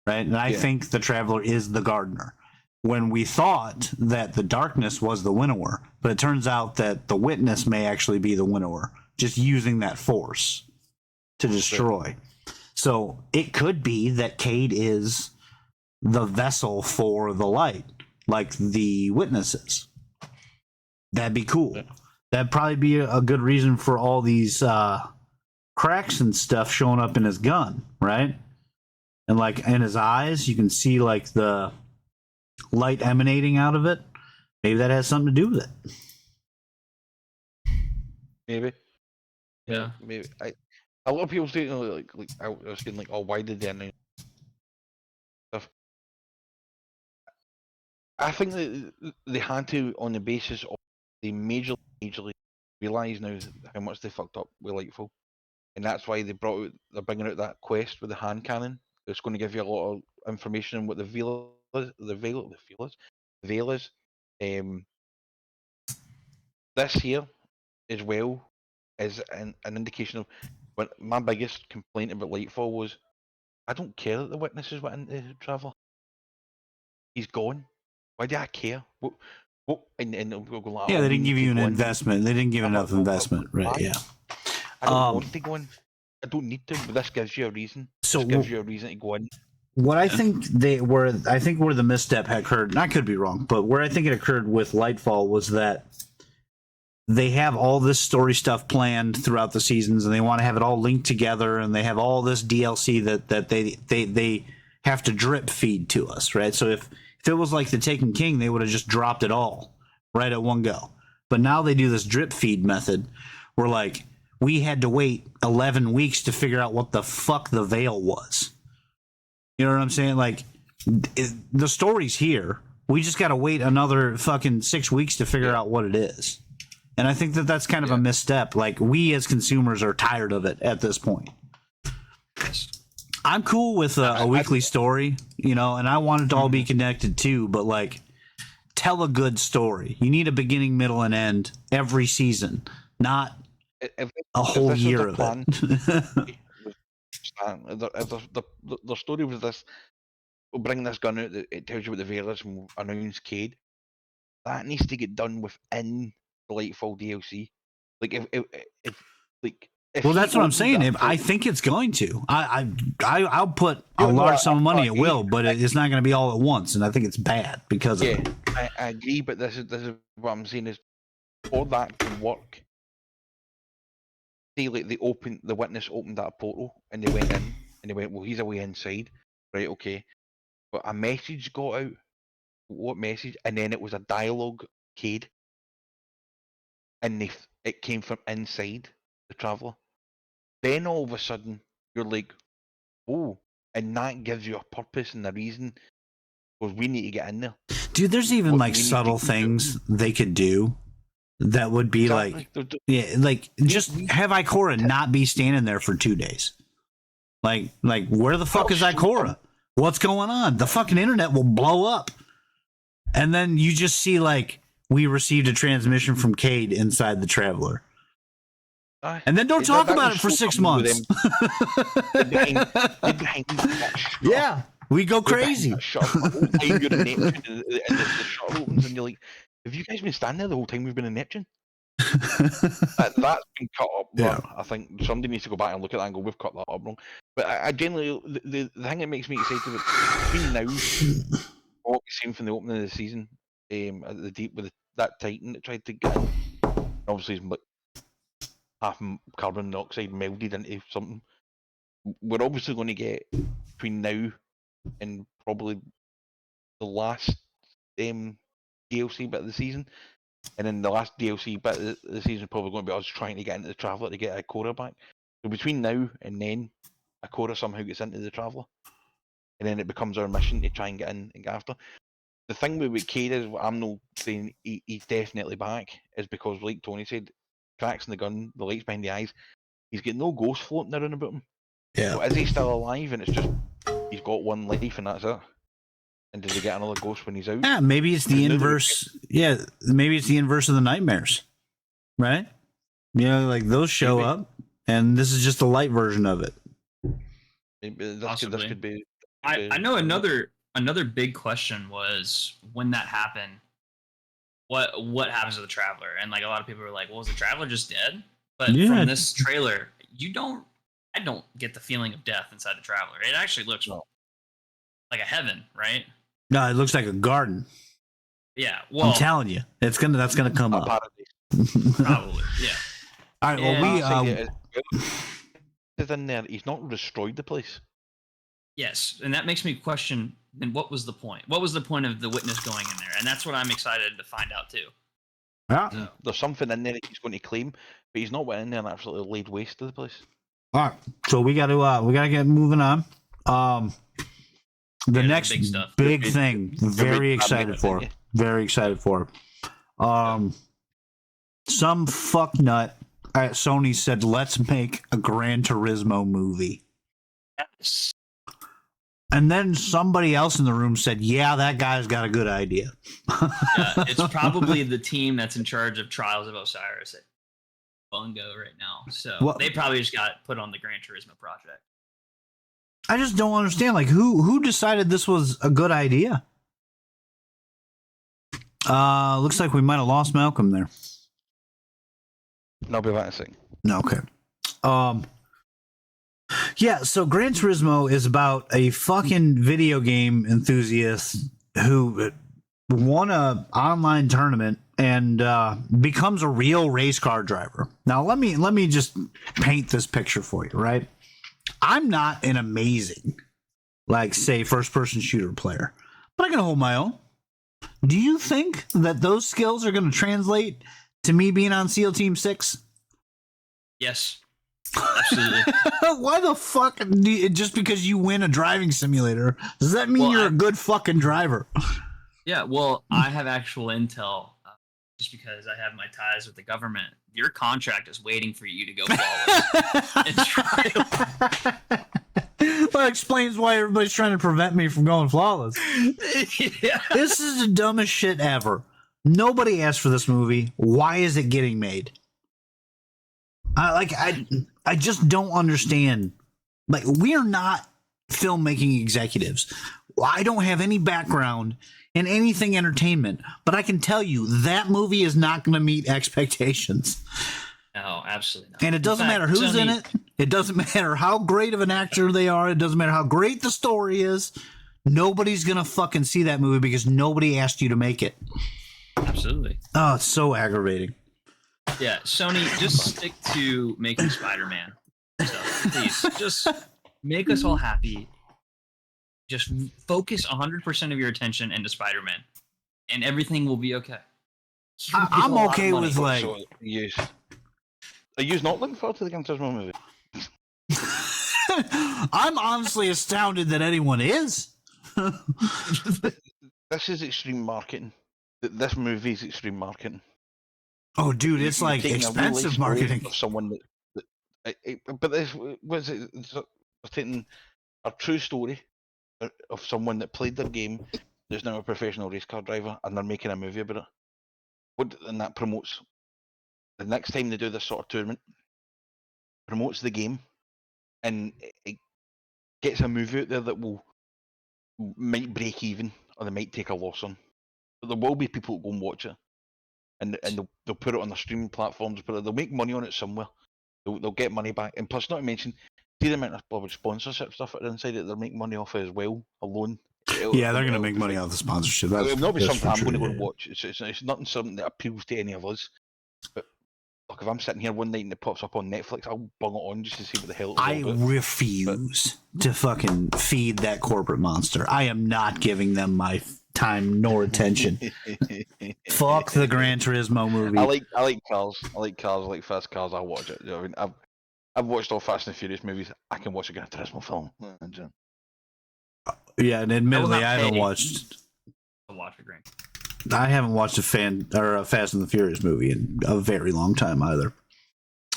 right? And I think the Traveler is the gardener. When we thought that the darkness was the winnower, but it turns out that the witness may actually be the winnower, just using that force to destroy. So it could be that Cade is the vessel for the light, like the witnesses. That'd be cool. Yeah. That'd probably be a good reason for all these cracks and stuff showing up in his gun, right? And in his eyes, you can see the light emanating out of it. Maybe that has something to do with it. Maybe. Yeah. Maybe. A lot of people say I was getting why did they announce stuff? I think that they had to on the basis of they majorly realise now how much they fucked up with Lightfall, and that's why they're bringing out that quest with the hand cannon. It's going to give you a lot of information on what the veil is. This here as well is an indication of when my biggest complaint about Lightfall was I don't care that the witnesses went into Traveler. He's gone. Why do I care? What? And we'll go like, Yeah, oh, they we didn't need give to you an go in. investment. They didn't give Yeah, enough but investment, right? why? Yeah. I don't want to go in. I don't need to, but this gives you a reason. So This gives you a reason to go in. what I think where the misstep had occurred, and I could be wrong, but where I think it occurred with Lightfall was that they have all this story stuff planned throughout the seasons, and they want to have it all linked together, and they have all this DLC that they have to drip feed to us, right? So if it was like the Taken King, they would have just dropped it all right at one go. But now they do this drip feed method, where like we had to wait 11 weeks to figure out what the fuck the Veil was. You know what I'm saying? Like the story's here. We just got to wait another fucking 6 weeks to figure out what it is. And I think that's kind of a misstep. Like, we as consumers are tired of it at this point. I'm cool with a weekly story, and I want it to all be connected too, but like, tell a good story. You need a beginning, middle, and end every season, not a whole year of it. If the story was this, we'll bring this gun out that it tells you what the Veil is and we'll announce Cade, that needs to get done within the Lightfall DLC. Like if well, that's what I'm saying. If I think it's going to, I'll put a large sum of money. It will, but it's not going to be all at once, and I think it's bad because of it. I agree, but this is what I'm saying is for that to work. See, like the witness opened that portal and they went in and they went, well, he's away inside, right? Okay, but a message got out. What message? And then it was a dialogue, Cade, and it came from inside the Traveler. Then all of a sudden you're like, oh, and that gives you a purpose and a reason because we need to get in there. Dude, there's even like subtle things they could do that would be like, just have Ikora not be standing there for 2 days. Like where the fuck is Ikora? What's going on? The fucking internet will blow up. And then you just see like, we received a transmission from Cade inside the Traveler. And then don't talk about it for 6 months. Yeah, we go crazy. The shuttle opens and you're like, have you guys been standing there the whole time we've been in Neptune? That's been cut up. Yeah. I think somebody needs to go back and look at that and go, we've cut that up wrong. But I generally, the thing that makes me excited between now, what we've seen from the opening of the season, at the deep with that Titan that tried to get in, obviously like half carbon dioxide melded into something. We're obviously going to get between now and probably the last DLC bit of the season, and then the last DLC bit of the season is probably going to be us trying to get into the Traveler to get Ikora back. So between now and then, Ikora somehow gets into the Traveler, and then it becomes our mission to try and get in and get after. The thing with Cade is, what I'm not saying he's definitely back, is because, like Tony said, cracks in the gun, the lights behind the eyes, he's got no ghost floating around about him. Yeah. So is he still alive? And it's just he's got one life and that's it. And does he get another ghost when he's out? Yeah, maybe it's the inverse. Yeah, maybe it's the inverse of the nightmares, right? Like those show up, and this is just a light version of it. Maybe this could be. I know another big question was when that happened. What happens to the Traveler? And like a lot of people were like, "Well, is the Traveler just dead?" But from this trailer, I don't get the feeling of death inside the Traveler. It actually looks like a heaven, right? No, it looks like a garden. Yeah, well, I'm telling you, that's gonna come up. Probably, yeah. All right, well, is in there. He's not destroyed the place. Yes, and that makes me question. Then what was the point? What was the point of the witness going in there? And that's what I'm excited to find out too. Yeah, so. There's something in there that he's going to claim, but he's not went in there and absolutely laid waste to the place. All right, so we got to get moving on. The next big thing, very excited for. Very excited for. Some fucknut at Sony said, "Let's make a Gran Turismo movie." Yes. And then somebody else in the room said, "Yeah, that guy's got a good idea." Yeah, it's probably the team that's in charge of Trials of Osiris at Bungo right now. So they probably just got put on the Gran Turismo project. I just don't understand. Like, who decided this was a good idea? Looks like we might have lost Malcolm there. I'll be back in a second. Okay. Yeah, so Gran Turismo is about a fucking video game enthusiast who won a online tournament and becomes a real race car driver. Now let me just paint this picture for you, right? I'm not an amazing, like, say, first person shooter player, but I can hold my own. Do you think that those skills are going to translate to me being on SEAL Team 6? Yes. Absolutely. Why the fuck? Just because you win a driving simulator, does that mean you're a good fucking driver? Yeah, well, I have actual intel. Just because I have my ties with the government, your contract is waiting for you to go flawless in trial. That explains why everybody's trying to prevent me from going flawless. Yeah. This is the dumbest shit ever. Nobody asked for this movie. Why is it getting made? I just don't understand. Like, we are not filmmaking executives. I don't have any background in anything entertainment, but I can tell you that movie is not going to meet expectations. No, absolutely not. And it doesn't matter who's in it. It doesn't matter how great of an actor they are. It doesn't matter how great the story is. Nobody's going to fucking see that movie because nobody asked you to make it. Absolutely. Oh, it's so aggravating. Yeah, Sony, just stick to making Spider-Man stuff, please. Just make us all happy. Just focus 100% of your attention into Spider-Man, and everything will be okay. I'm okay with, like... So, yes. Are you not looking forward to the Gran Turismo movie? I'm honestly astounded that anyone is. This is extreme marketing. This movie is extreme marketing. Oh, dude, it's like expensive marketing. Of someone but this was it. They're taking a true story of someone that played their game, who's now a professional race car driver, and they're making a movie about it. And that promotes the next time they do this sort of tournament, promotes the game, and it gets a movie out there that might break even, or they might take a loss on. But there will be people who go and watch it, and they'll put it on their streaming platforms, but they'll make money on it somewhere. They'll get money back, and plus, not to mention, see the amount of sponsorship stuff that are inside it. They're making money off it as well alone. Yeah, they're going to make money off the sponsorship. It'll not be something I'm going to go and yeah. watch. It's not something that appeals to any of us. But look, if I'm sitting here one night and it pops up on Netflix, I'll bung it on just to see what the hell it's I all about. refuse to fucking feed that corporate monster. I am not giving them my time nor attention. Fuck the Gran Turismo movie. I like cars. I like cars. I like fast cars. I'll watch it. You know what I mean, I've watched all Fast and Furious movies. I can watch a Gran Turismo film. Yeah, and admittedly, I haven't watched. Watch it, Grant. I haven't watched a Fast and the Furious movie in a very long time either.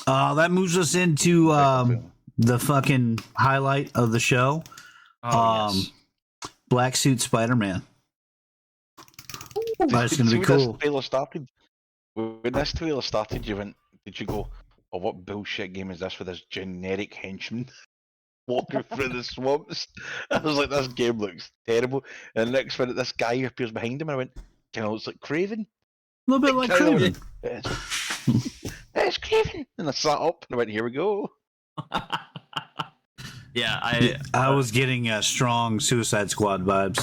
That moves us into the fucking highlight of the show. Yes. Black Suit Spider-Man. That's going to be cool. When this trailer started, did you go, oh, what bullshit game is this with this generic henchman walking through the swamps? I was like, this game looks terrible. And the next minute, this guy appears behind him, and I went, kind of looks like Craven. A little bit like Craven. It's Craven. And I sat up, and I went, here we go. Yeah, I was getting strong Suicide Squad vibes.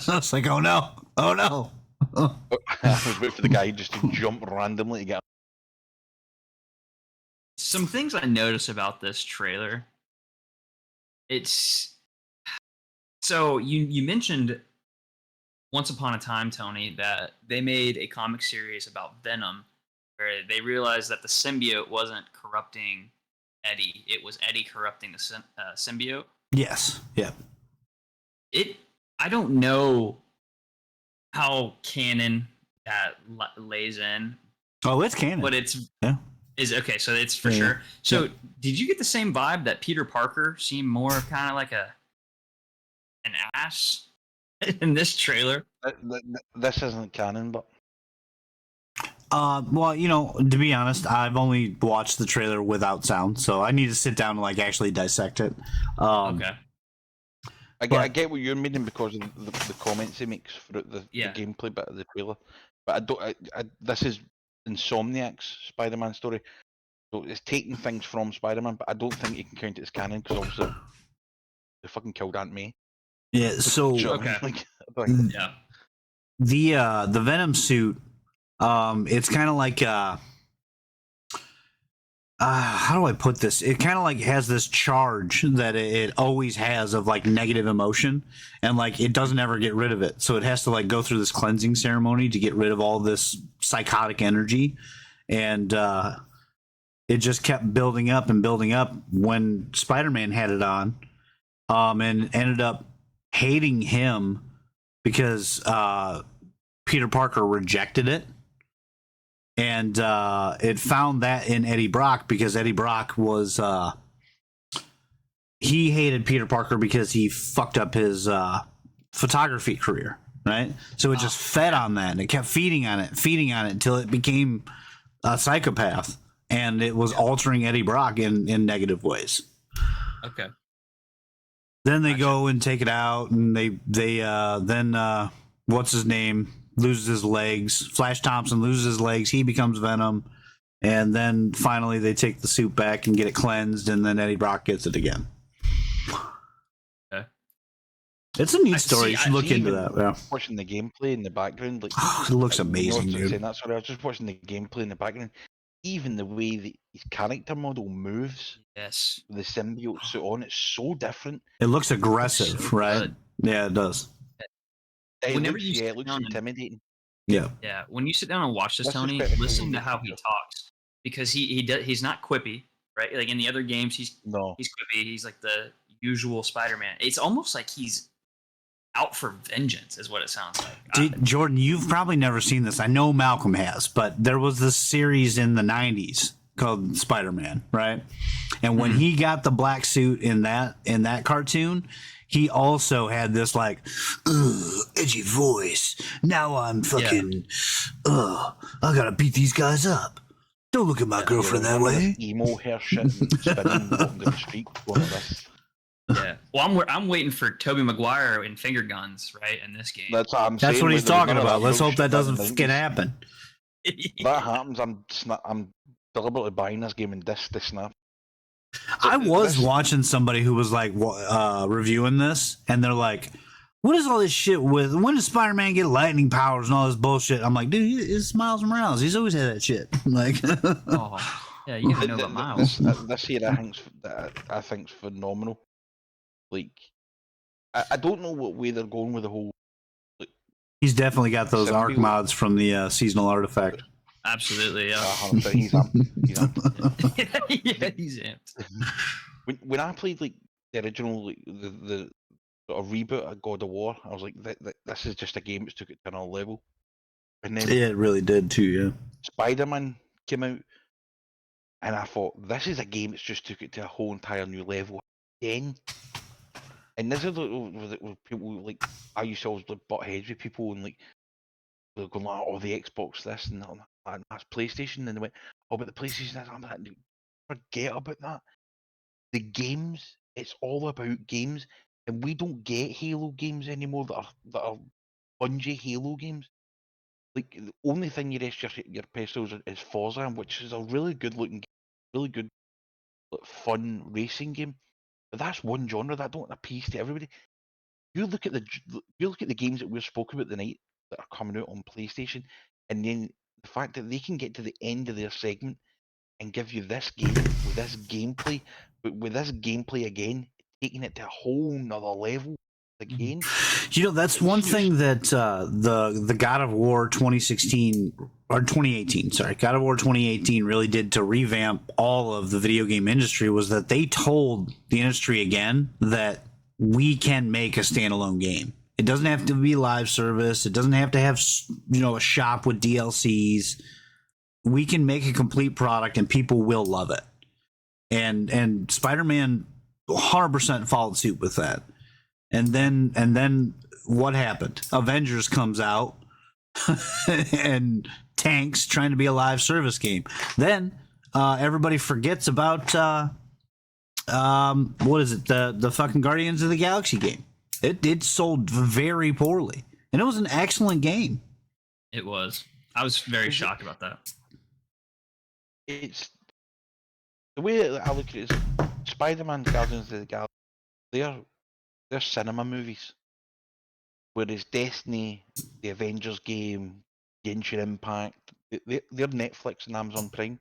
I was like, oh no. I was waiting for the guy just to jump randomly to get. Some things I notice about this trailer. It's so you mentioned once upon a time, Tony, that they made a comic series about Venom, where they realized that the symbiote wasn't corrupting Eddie; it was Eddie corrupting the symbiote. Yes. Yeah. I don't know how canon that lays in. Oh, it's canon. But it's okay, so it's for yeah, sure. So yeah. Did you get the same vibe that Peter Parker seemed more kind of like an ass in this trailer? This isn't canon, but well, to be honest, I've only watched the trailer without sound, so I need to sit down and like actually dissect it. Okay. I get what you're meaning because of the comments he makes throughout the gameplay bit of the trailer. But I don't. This is Insomniac's Spider-Man story, so it's taking things from Spider-Man. But I don't think you can count it as canon because obviously they fucking killed Aunt May. Yeah. So Do you know what I mean? Like, Yeah. The Venom suit, it's kind of like how do I put this? It kind of like has this charge that it always has of like negative emotion, and like it doesn't ever get rid of it. So it has to like go through this cleansing ceremony to get rid of all this psychotic energy, and it just kept building up and building up when Spider-Man had it on, and ended up hating him because Peter Parker rejected it. And it found that in Eddie Brock because Eddie Brock was he hated Peter Parker because he fucked up his photography career, right? So it just fed on that, and it kept feeding on it until it became a psychopath, and it was altering Eddie Brock in negative ways. Okay. Then they go and take it out, and they then what's his name loses his legs. Flash Thompson loses his legs. He becomes Venom, and then finally they take the suit back and get it cleansed, and then Eddie Brock gets it again. Okay. It's a neat story. You should look into that. Yeah. Watching the gameplay in the background, like it looks amazing, dude. dude. That's what I was just watching the gameplay in the background. Even the way that his character model moves, Yes, with the symbiote suit on, it's so different. It looks aggressive, so right? good. Yeah, it does. It Whenever looks, you it looks intimidating. Yeah. Yeah, when you sit down and watch this, That's Tony, just listen to how he talks because he's not quippy, right? Like in the other games, he's quippy. He's like the usual Spider-Man. It's almost like he's out for vengeance, is what it sounds like. Jordan, you've probably never seen this. I know Malcolm has, but there was this series in the 90s called Spider-Man, right? And when he got the black suit in that cartoon, he also had this like edgy voice. Now I'm fucking I gotta beat these guys up. Don't look at my girlfriend that way. Emo hair shit and spinning walking down the street. One of this. Yeah. Well, I'm waiting for Tobey Maguire in finger guns, right? In this game. That's what I'm That's saying. what he's talking about. Let's hope that doesn't fucking fucking happen. If that happens, I'm deliberately buying this game and this snap. I was watching somebody who was like reviewing this, and they're like, "What is all this shit with? When does Spider-Man get lightning powers and all this bullshit?" I'm like, "Dude, it's Miles Morales. He's always had that shit." Like, yeah, you gotta know about Miles. This year, I think's phenomenal. Like, I don't know what way they're going with the whole. Like, he's definitely got those arc mods from the seasonal artifact. Absolutely, yeah. He's amped. Yeah, he's amped. When I played like the original, like, the sort of reboot of God of War, I was like, this is just a game that took it to another level. And then Yeah, it really did too. Yeah. Spider-Man came out, and I thought this is a game that's just took it to a whole entire new level again. And this is with people like I used to always butt heads with people and like they're going like, "Oh, the Xbox this and that, and that's PlayStation," and they went, "Oh, but the PlayStation this." I'm like, forget about that. The games, it's all about games, and we don't get Halo games anymore that are Bungie Halo games. Like the only thing you rest your pesos is Forza, which is a really good looking, really good, like, fun racing game. But that's one genre that don't appeal to everybody. You look at the games that we've spoken about tonight that are coming out on PlayStation, and then the fact that they can get to the end of their segment and give you this game with this gameplay, but with this gameplay again, taking it to a whole nother level again. You know, that's one thing that the God of War 2016 or 2018, sorry, God of War 2018 really did to revamp all of the video game industry was that they told the industry again that we can make a standalone game. It doesn't have to be live service. It doesn't have to have, a shop with DLCs. We can make a complete product and people will love it. And Spider-Man 100% followed suit with that. And then what happened? Avengers comes out and tanks trying to be a live service game. Then everybody forgets about what is it? The fucking Guardians of the Galaxy game. It sold very poorly, and it was an excellent game. It was. I was very shocked about that. It's the way that I look at it is Spider-Man, Guardians of the Galaxy. They're cinema movies, whereas Destiny, the Avengers game, Genshin Impact, they're Netflix and Amazon Prime.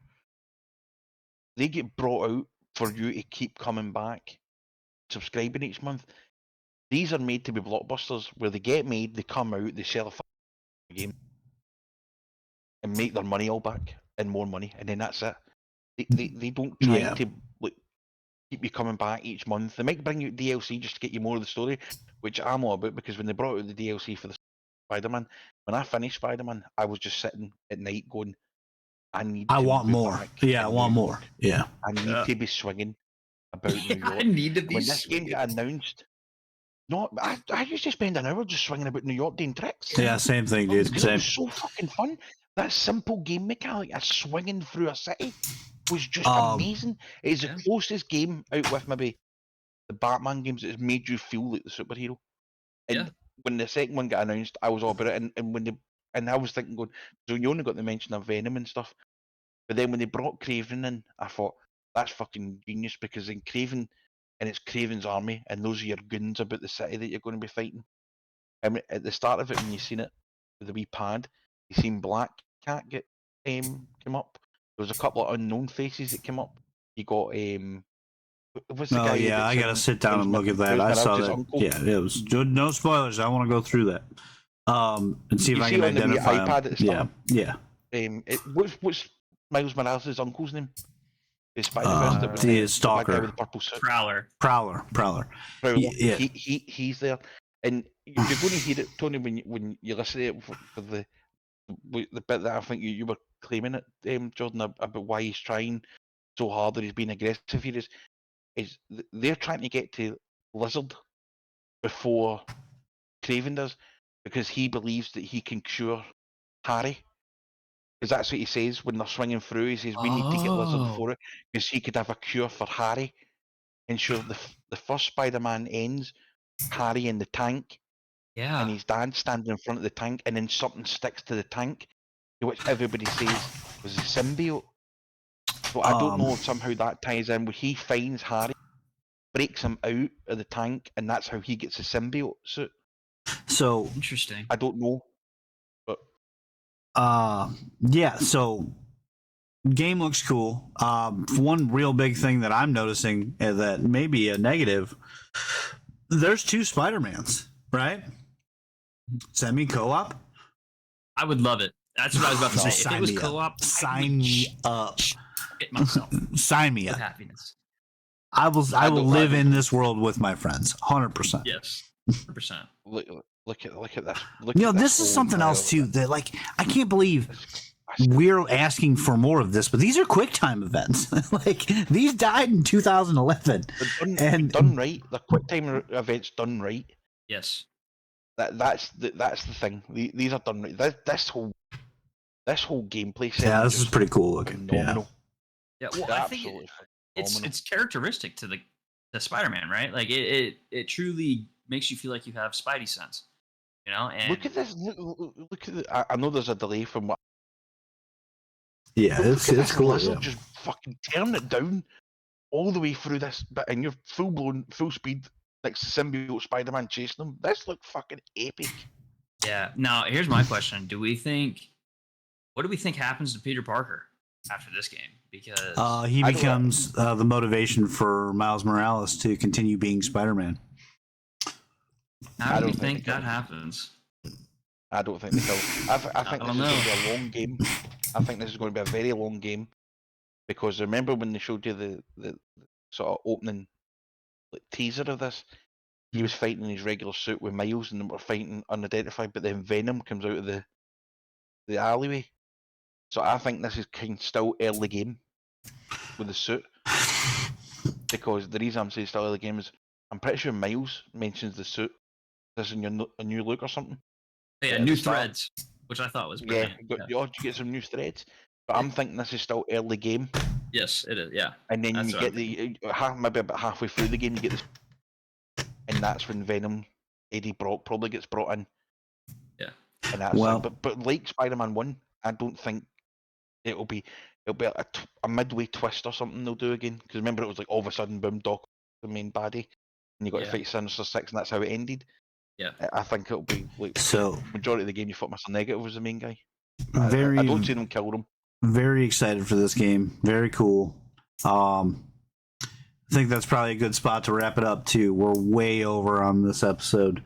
They get brought out for you to keep coming back, subscribing each month. These are made to be blockbusters where they get made, they come out, they sell a game, and make their money all back and more money, and then that's it. They don't try to like keep you coming back each month. They might bring you DLC just to get you more of the story, which I'm all about because when they brought out the DLC for the Spider-Man, when I finished Spider-Man, I was just sitting at night going, I want be more. back Yeah, I in want New more. York. Yeah. I need to be swinging about New York. I need to be When this game got announced, I used to spend an hour just swinging about New York doing tricks. Yeah, same thing, dude. Because it Same. was so fucking fun. That simple game mechanic of swinging through a city was just amazing. It is the closest game out with maybe the Batman games that has made you feel like the superhero. And when the second one got announced, I was all about it. And I was thinking, going, so you only got the mention of Venom and stuff. But then when they brought Craven in, I thought, that's fucking genius because in Craven, and it's Craven's army, and those are your goons about the city that you're going to be fighting. I mean, at the start of it, when you seen it with the wee pad, you seen Black Cat get come up. There was a couple of unknown faces that came up. You got what's the guy? Yeah, I gotta sit down and look at that. I saw that. Uncle? Yeah, it was no spoilers. I want to go through that. And see if You I see can on the wee identify iPad him. at the start? Yeah. What's Miles Morales' uncle's name? The Spider-Verse that was the the Stalker. black guy with the purple suit. Prowler. Prowler. Yeah. He's there, and you're going to hear it, Tony, when you listen to it for the bit that I think you were claiming it, Jordan, about why he's trying so hard that he's being aggressive here is they're trying to get to Lizard before Craven does because he believes that he can cure Harry. Because that's what he says when they're swinging through. He says, we need to get Lizard before it because he could have a cure for Harry. And sure, the first Spider-Man ends, Harry in the tank, and his dad standing in front of the tank, and then something sticks to the tank, which everybody says was a symbiote. So I don't know if somehow that ties in where he finds Harry, breaks him out of the tank, and that's how he gets a symbiote suit. So interesting. I don't know, but yeah. So game looks cool. One real big thing that I'm noticing that may be a negative. There's 2 Spider-Mans, right? Semi co-op. I would love it. That's what I was about to say. If it was co-op, sign me up. It myself. Sign me up. With happiness. I will live in this world with my friends. 100%. Yes. 100%. Look at this. This is something else too. That I can't believe we're asking for more of this, but these are QuickTime events. These died in 2011, and done right. The QuickTime events done right. Yes. That's the thing. These are done right. This whole gameplay. Yeah, this is pretty cool looking. Phenomenal. Yeah. Well, I think it's characteristic to the Spider-Man, right? Like it truly makes you feel like you have Spidey sense. And look at this. Look at I know there's a delay from what. Yeah, it's cool. Yeah. Just fucking turn it down all the way through this bit, and you're full speed next to symbiote Spider-Man chasing them. This looks fucking epic. Yeah. Now here's my question: what do we think happens to Peter Parker after this game? Because he becomes the motivation for Miles Morales to continue being Spider-Man. How do you think that happens? I don't think they will. I think this is going to be a long game. I think this is going to be a very long game because remember when they showed you the sort of opening teaser of this, he was fighting in his regular suit with Miles and they were fighting unidentified, but then Venom comes out of the alleyway. So I think this is kind of still early game with the suit because the reason I'm saying still early game is I'm pretty sure Miles mentions the suit. This is a new look or something. Yeah, new threads, which I thought was brilliant. You get some new threads, but I'm thinking this is still early game. Yes, it is. Yeah, and then you get maybe about halfway through the game, you get this, and that's when Venom Eddie Brock probably gets brought in. Yeah. And that's Well- but like Spider-Man 1, I don't think it'll be a midway twist or something they'll do again. Because remember, it was like all of a sudden, boom, Doc, the main baddie, and you got to Yeah. fight Sinister Six, and that's how it ended. Yeah. I think it'll be like So majority of the game you fought Mr. Negative was the main guy. very, I don't see them kill him. very excited for this game. Very cool. I think that's probably a good spot to wrap it up too. We're way over on this episode,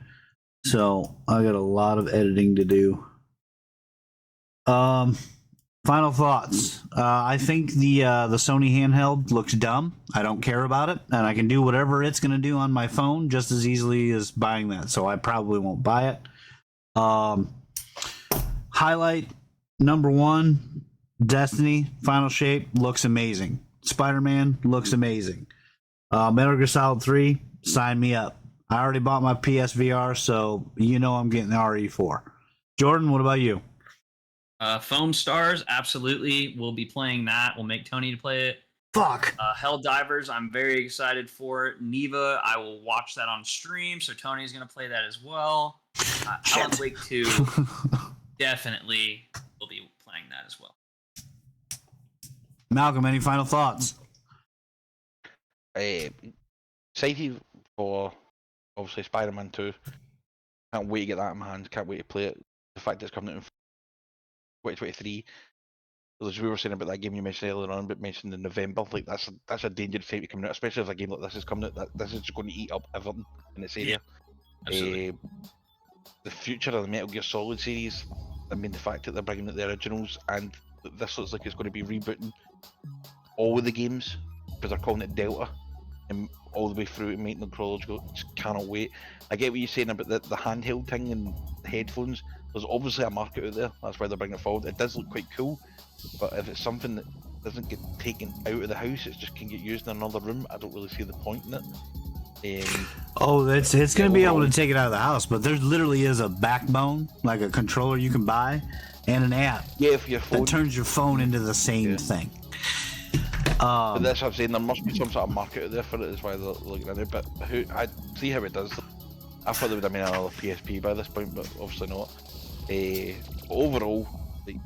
so I got a lot of editing to do. Final thoughts. I think the Sony handheld looks dumb. I don't care about it, and I can do whatever it's going to do on my phone just as easily as buying that. So I probably won't buy it. Highlight number 1: Destiny Final Shape looks amazing. Spider-Man looks amazing. Metal Gear Solid 3, sign me up. I already bought my PSVR, so you know I'm getting the RE4. Jordan, what about you? Foam Stars, absolutely. We'll be playing that. We'll make Tony to play it. Fuck. Hell Divers, I'm very excited for it. Neva, I will watch that on stream, so Tony's going to play that as well. Alan Wake 2, definitely will be playing that as well. Malcolm, any final thoughts? Excited for obviously Spider-Man 2. Can't wait to get that in my hands. Can't wait to play it. The fact that it's coming out in 2023. As we were saying about that game you mentioned earlier on, but mentioned in November, like that's a dangerous time to come out, especially if a game like this is coming out. This is just going to eat up everything in its area. Absolutely. The future of the Metal Gear Solid series. I mean, the fact that they're bringing out the originals, and this looks like it's going to be rebooting all of the games because they're calling it Delta, and all the way through and making them chronological. Just cannot wait. I get what you're saying about the handheld thing and the headphones. There's obviously a market out there. That's why they're bringing it forward. It does look quite cool, but if it's something that doesn't get taken out of the house, it just can get used in another room, I don't really see the point in it. It's going to be able to take it out of the house, but there literally is a backbone, like a controller you can buy, and an app For your phone. that turns your phone into the same thing. But that's what I'm saying. There must be some sort of market out there for it. Is why they're looking at it. But I see how it does. I thought they would have made another PSP by this point, but obviously not. Overall, like,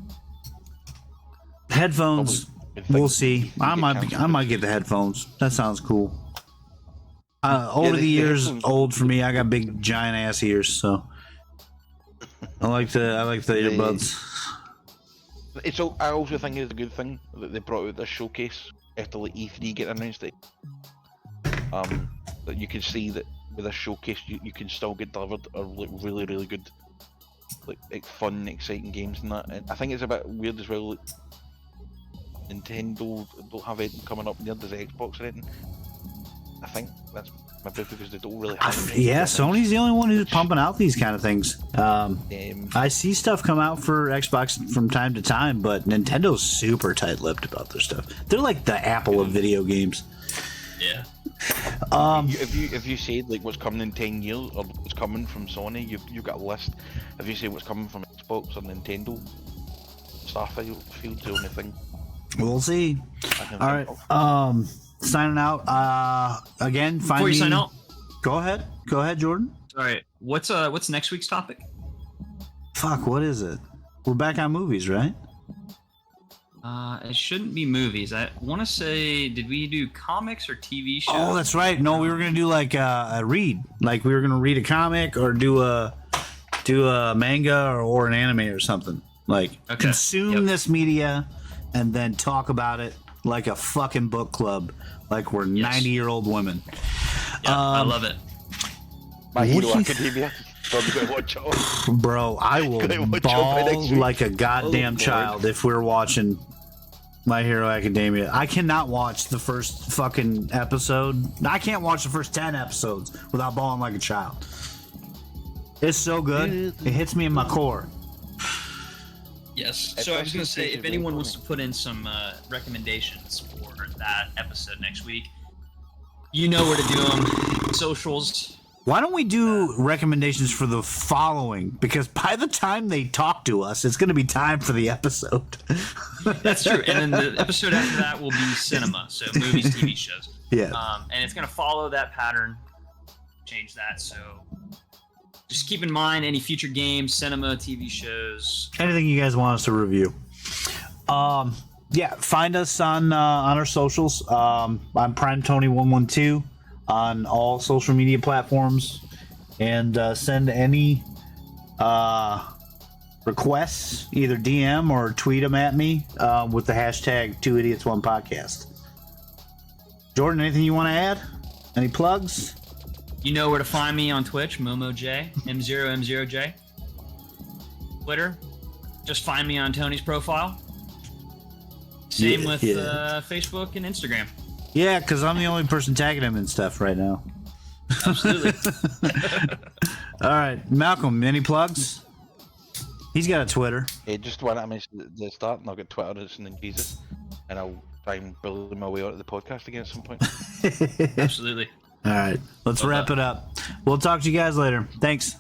Headphones, probably we'll see. I might get the headphones. That sounds cool. Over the years, headphones- old for me. I got big giant ass ears, so I like the earbuds. I also think it's a good thing that they brought out this showcase after like E3 getting announced. That you can see that with this showcase, you can still get delivered like really, really good, like fun, exciting games and that. And I think it's a bit weird as well. Like, Nintendo don't have anything coming up near the Xbox or anything. I think that's maybe because they don't really have anything. Yeah, Sony's the only one who's pumping out these kind of things. I see stuff come out for Xbox from time to time, but Nintendo's super tight-lipped about their stuff. They're like the Apple of video games. Yeah. If you said like what's coming in 10 years or what's coming from Sony, you've got a list. If you say what's coming from Xbox or Nintendo, Starfield's the only thing. We'll see. All right. Signing out. Again, find Before you me. sign out, Go ahead, Jordan. all right. What's next week's topic? Fuck, what is it? We're back on movies, right? It shouldn't be movies. I want to say, did we do comics or TV shows? Oh, that's right. No, we were gonna do like a read. Like we were gonna read a comic or do a manga or an anime or something. Like consume this media and then talk about it like a fucking book club, like we're 90-year-old women. Yeah, I love it. My What Hero do you Academia. Probably gonna watch it all. Bro, I will Gonna watch it bawl next week. like a goddamn child if we're watching My Hero Academia. I cannot watch the first fucking episode. I can't watch the first 10 episodes without bawling like a child. It's so good. It hits me in my core. Yes. So I was going to say, if anyone wants to put in some recommendations for that episode next week, you know where to do them. Socials. Why don't we do recommendations for the following? Because by the time they talk to us, it's going to be time for the episode. That's true. And then the episode after that will be cinema, so movies, TV shows. Yeah. And it's going to follow that pattern. Change that. So just keep in mind any future games, cinema, TV shows, anything you guys want us to review. Yeah, find us on our socials. I'm PrimeTony112 on all social media platforms, and send any requests, either DM or tweet them at me with the hashtag 2idiots1podcast. Jordan, anything you want to add? Any plugs? You know where to find me on Twitch, MomoJ, M0M0J. Twitter, just find me on Tony's profile. Same with Facebook and Instagram. Yeah, because I'm the only person tagging him and stuff right now. Absolutely. All right, Malcolm, any plugs? He's got a Twitter. Yeah, just when I mentioned at the start, and I'll get Twitter and then Jesus, and I'll try and bully my way out of the podcast again at some point. Absolutely. All right, let's wrap it up. We'll talk to you guys later. Thanks.